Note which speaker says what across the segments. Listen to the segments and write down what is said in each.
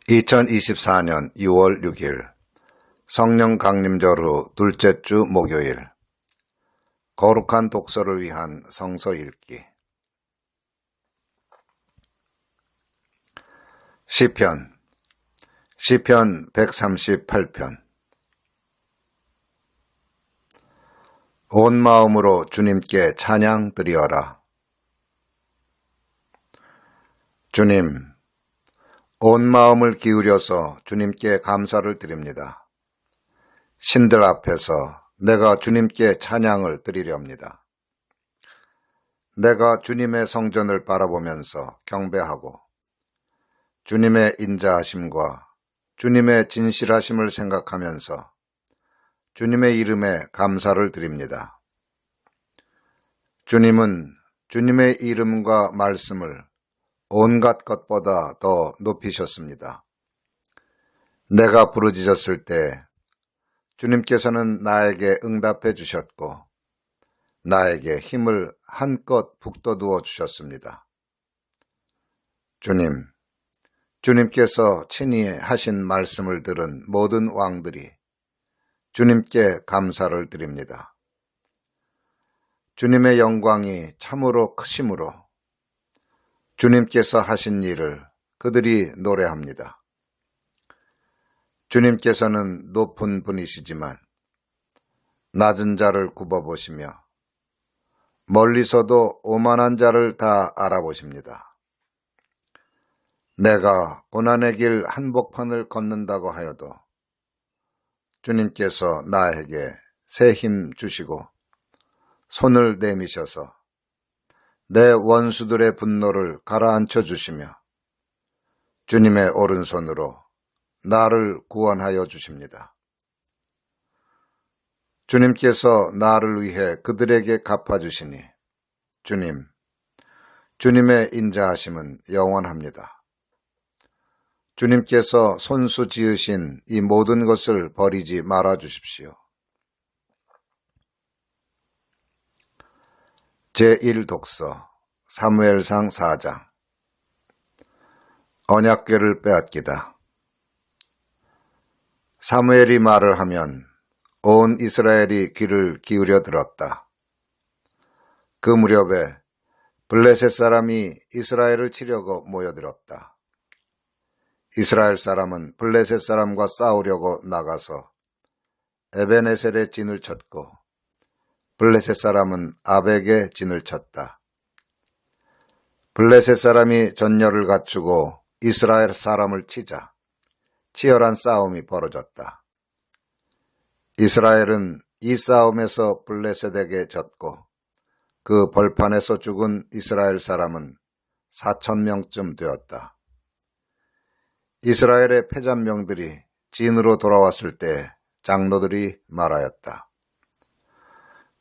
Speaker 1: 2024년 6월 6일 성령 강림절 후 둘째 주 목요일 거룩한 독서를 위한 성서 읽기 시편 138편 온 마음으로 주님께 찬양 드리어라. 주님, 온 마음을 기울여서 주님께 감사를 드립니다. 신들 앞에서 내가 주님께 찬양을 드리렵니다. 내가 주님의 성전을 바라보면서 경배하고 주님의 인자하심과 주님의 진실하심을 생각하면서 주님의 이름에 감사를 드립니다. 주님은 주님의 이름과 말씀을 온갖 것보다 더 높이셨습니다. 내가 부르짖었을 때 주님께서는 나에게 응답해 주셨고 나에게 힘을 한껏 북돋우어 주셨습니다. 주님께서 친히 하신 말씀을 들은 모든 왕들이 주님께 감사를 드립니다. 주님의 영광이 참으로 크심으로 주님께서 하신 일을 그들이 노래합니다. 주님께서는 높은 분이시지만 낮은 자를 굽어보시며 멀리서도 오만한 자를 다 알아보십니다. 내가 고난의 길 한복판을 걷는다고 하여도 주님께서 나에게 새 힘 주시고 손을 내미셔서 내 원수들의 분노를 가라앉혀 주시며 주님의 오른손으로 나를 구원하여 주십니다. 주님께서 나를 위해 그들에게 갚아주시니 주님의 인자하심은 영원합니다. 주님께서 손수 지으신 이 모든 것을 버리지 말아 주십시오. 제1독서 사무엘상 4장 언약궤를 빼앗기다. 사무엘이 말을 하면 온 이스라엘이 귀를 기울여 들었다. 그 무렵에 블레셋 사람이 이스라엘을 치려고 모여들었다. 이스라엘 사람은 블레셋 사람과 싸우려고 나가서 에베네셀에 진을 쳤고 블레셋 사람은 아벡에 진을 쳤다. 블레셋 사람이 전열을 갖추고 이스라엘 사람을 치자 치열한 싸움이 벌어졌다. 이스라엘은 이 싸움에서 블레셋에게 졌고 그 벌판에서 죽은 이스라엘 사람은 4,000명쯤 되었다. 이스라엘의 패잔명들이 진으로 돌아왔을 때 장로들이 말하였다.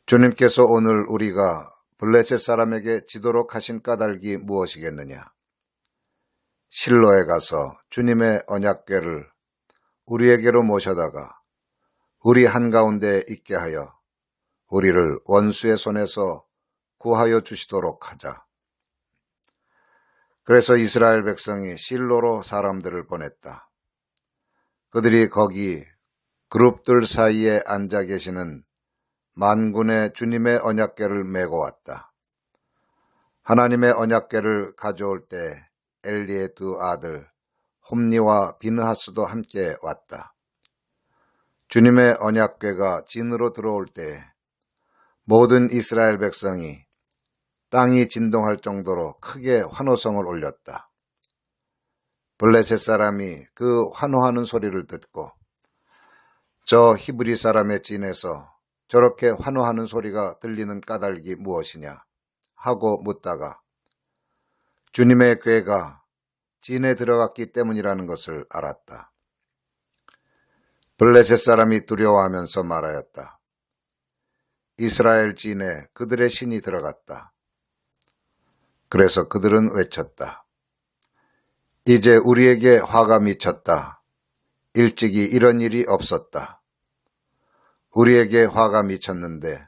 Speaker 1: 주님께서 오늘 우리가 블레셋 사람에게 지도록 하신 까닭이 무엇이겠느냐? 실로에 가서 주님의 언약궤를 우리에게로 모셔다가 우리 한가운데 있게 하여 우리를 원수의 손에서 구하여 주시도록 하자. 그래서 이스라엘 백성이 실로로 사람들을 보냈다. 그들이 거기 그룹들 사이에 앉아 계시는 만군의 주님의 언약궤를 메고 왔다. 하나님의 언약궤를 가져올 때 엘리의 두 아들 홈니와 비느하스도 함께 왔다. 주님의 언약궤가 진으로 들어올 때 모든 이스라엘 백성이 땅이 진동할 정도로 크게 환호성을 올렸다. 블레셋 사람이 그 환호하는 소리를 듣고 저 히브리 사람의 진에서 저렇게 환호하는 소리가 들리는 까닭이 무엇이냐 하고 묻다가 주님의 궤가 진에 들어갔기 때문이라는 것을 알았다. 블레셋 사람이 두려워하면서 말하였다. 이스라엘 진에 그들의 신이 들어갔다. 그래서 그들은 외쳤다. 이제 우리에게 화가 미쳤다. 일찍이 이런 일이 없었다. 우리에게 화가 미쳤는데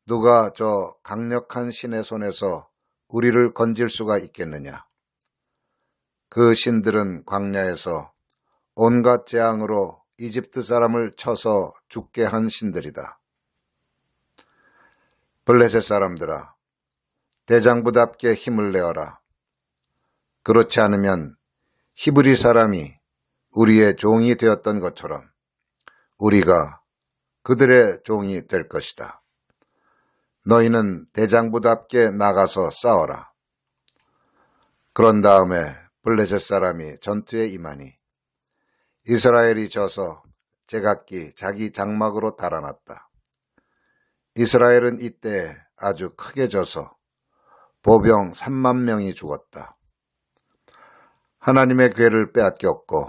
Speaker 1: 누가 저 강력한 신의 손에서 우리를 건질 수가 있겠느냐? 그 신들은 광야에서 온갖 재앙으로 이집트 사람을 쳐서 죽게 한 신들이다. 블레셋 사람들아, 대장부답게 힘을 내어라. 그렇지 않으면 히브리 사람이 우리의 종이 되었던 것처럼 우리가 그들의 종이 될 것이다. 너희는 대장부답게 나가서 싸워라. 그런 다음에 블레셋 사람이 전투에 임하니 이스라엘이 져서 제각기 자기 장막으로 달아났다. 이스라엘은 이때 아주 크게 져서 보병 3만 명이 죽었다. 하나님의 궤를 빼앗겼고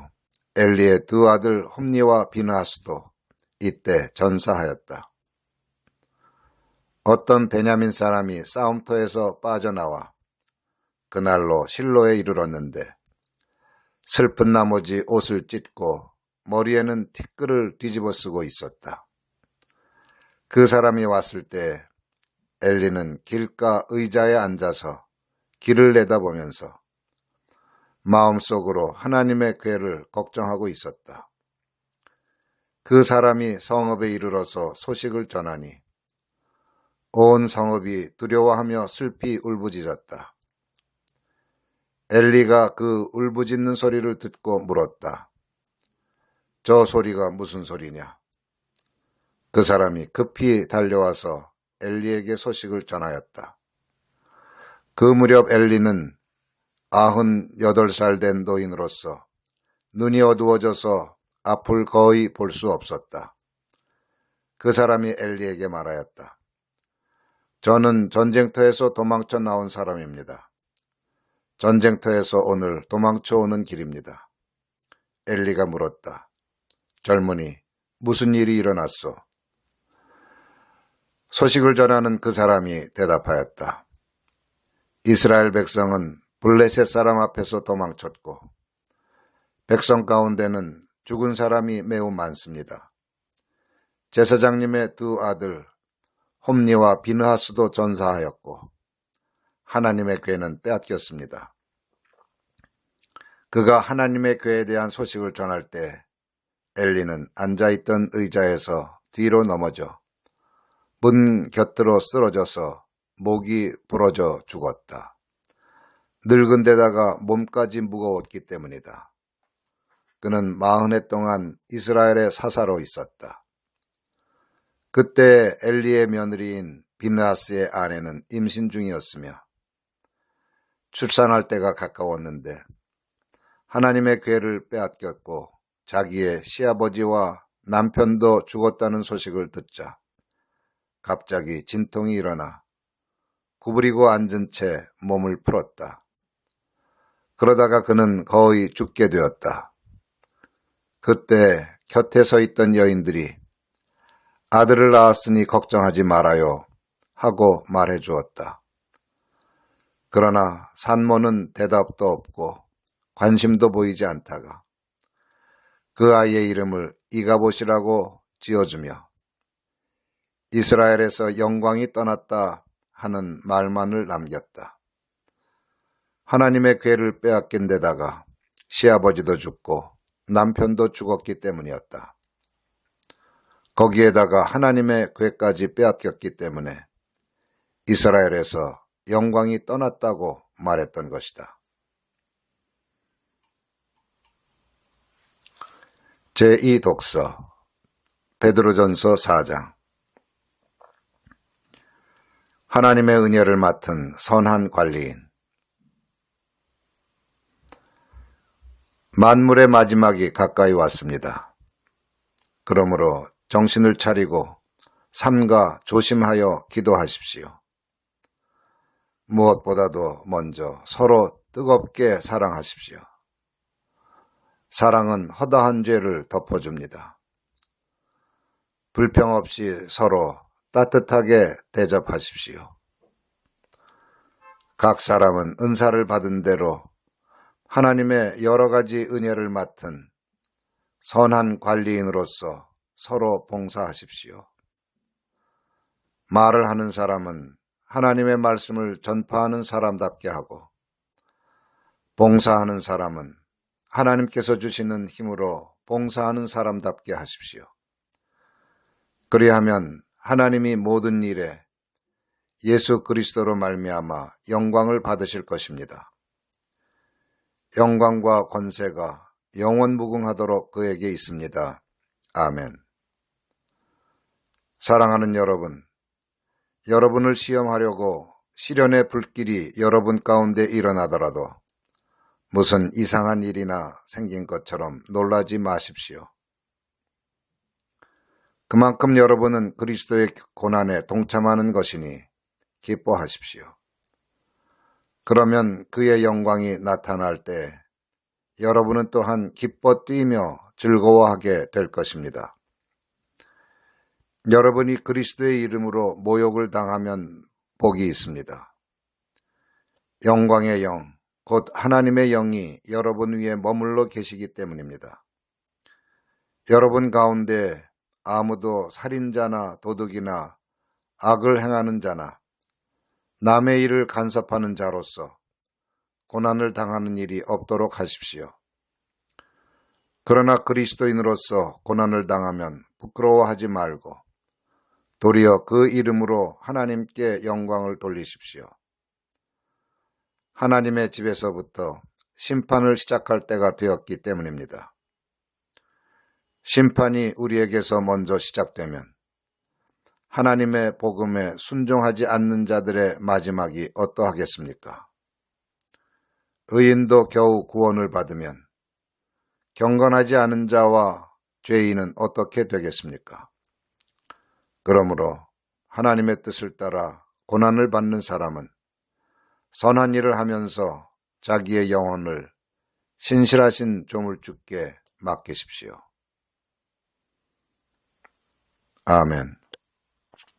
Speaker 1: 엘리의 두 아들 홈니와 비느하스도 이때 전사하였다. 어떤 베냐민 사람이 싸움터에서 빠져나와 그날로 실로에 이르렀는데 슬픈 나머지 옷을 찢고 머리에는 티끌을 뒤집어 쓰고 있었다. 그 사람이 왔을 때 엘리는 길가 의자에 앉아서 길을 내다보면서 마음속으로 하나님의 궤를 걱정하고 있었다. 그 사람이 성읍에 이르러서 소식을 전하니 온 성읍이 두려워하며 슬피 울부짖었다. 엘리가 그 울부짖는 소리를 듣고 물었다. 저 소리가 무슨 소리냐? 그 사람이 급히 달려와서 엘리에게 소식을 전하였다. 그 무렵 엘리는 98살 된 노인으로서 눈이 어두워져서 앞을 거의 볼 수 없었다. 그 사람이 엘리에게 말하였다. 저는 전쟁터에서 도망쳐 나온 사람입니다. 전쟁터에서 오늘 도망쳐 오는 길입니다. 엘리가 물었다. 젊은이, 무슨 일이 일어났소? 소식을 전하는 그 사람이 대답하였다. 이스라엘 백성은 블레셋 사람 앞에서 도망쳤고 백성 가운데는 죽은 사람이 매우 많습니다. 제사장님의 두 아들 홈니와 비느하스도 전사하였고 하나님의 궤는 빼앗겼습니다. 그가 하나님의 궤에 대한 소식을 전할 때 엘리는 앉아있던 의자에서 뒤로 넘어져 문 곁으로 쓰러져서 목이 부러져 죽었다. 늙은 데다가 몸까지 무거웠기 때문이다. 그는 40해 동안 이스라엘의 사사로 있었다. 그때 엘리의 며느리인 비느하스의 아내는 임신 중이었으며 출산할 때가 가까웠는데 하나님의 궤를 빼앗겼고 자기의 시아버지와 남편도 죽었다는 소식을 듣자 갑자기 진통이 일어나 구부리고 앉은 채 몸을 풀었다. 그러다가 그는 거의 죽게 되었다. 그때 곁에 서 있던 여인들이 아들을 낳았으니 걱정하지 말아요 하고 말해 주었다. 그러나 산모는 대답도 없고 관심도 보이지 않다가 그 아이의 이름을 이가봇이라고 지어주며 이스라엘에서 영광이 떠났다 하는 말만을 남겼다. 하나님의 궤를 빼앗긴 데다가 시아버지도 죽고 남편도 죽었기 때문이었다. 거기에다가 하나님의 궤까지 빼앗겼기 때문에 이스라엘에서 영광이 떠났다고 말했던 것이다. 제2독서 베드로전서 4장 하나님의 은혜를 맡은 선한 관리인 만물의 마지막이 가까이 왔습니다. 그러므로 정신을 차리고 삼가 조심하여 기도하십시오. 무엇보다도 먼저 서로 뜨겁게 사랑하십시오. 사랑은 허다한 죄를 덮어줍니다. 불평 없이 서로 따뜻하게 대접하십시오. 각 사람은 은사를 받은 대로 하나님의 여러 가지 은혜를 맡은 선한 관리인으로서 서로 봉사하십시오. 말을 하는 사람은 하나님의 말씀을 전파하는 사람답게 하고 봉사하는 사람은 하나님께서 주시는 힘으로 봉사하는 사람답게 하십시오. 그리하면 하나님이 모든 일에 예수 그리스도로 말미암아 영광을 받으실 것입니다. 영광과 권세가 영원무궁하도록 그에게 있습니다. 아멘. 사랑하는 여러분, 여러분을 시험하려고 시련의 불길이 여러분 가운데 일어나더라도 무슨 이상한 일이나 생긴 것처럼 놀라지 마십시오. 그만큼 여러분은 그리스도의 고난에 동참하는 것이니 기뻐하십시오. 그러면 그의 영광이 나타날 때 여러분은 또한 기뻐 뛰며 즐거워하게 될 것입니다. 여러분이 그리스도의 이름으로 모욕을 당하면 복이 있습니다. 영광의 영, 곧 하나님의 영이 여러분 위에 머물러 계시기 때문입니다. 여러분 가운데 아무도 살인자나 도둑이나 악을 행하는 자나 남의 일을 간섭하는 자로서 고난을 당하는 일이 없도록 하십시오. 그러나 그리스도인으로서 고난을 당하면 부끄러워하지 말고 도리어 그 이름으로 하나님께 영광을 돌리십시오. 하나님의 집에서부터 심판을 시작할 때가 되었기 때문입니다. 심판이 우리에게서 먼저 시작되면 하나님의 복음에 순종하지 않는 자들의 마지막이 어떠하겠습니까? 의인도 겨우 구원을 받으면 경건하지 않은 자와 죄인은 어떻게 되겠습니까? 그러므로 하나님의 뜻을 따라 고난을 받는 사람은 선한 일을 하면서 자기의 영혼을 신실하신 조물주께 맡기십시오. 아멘.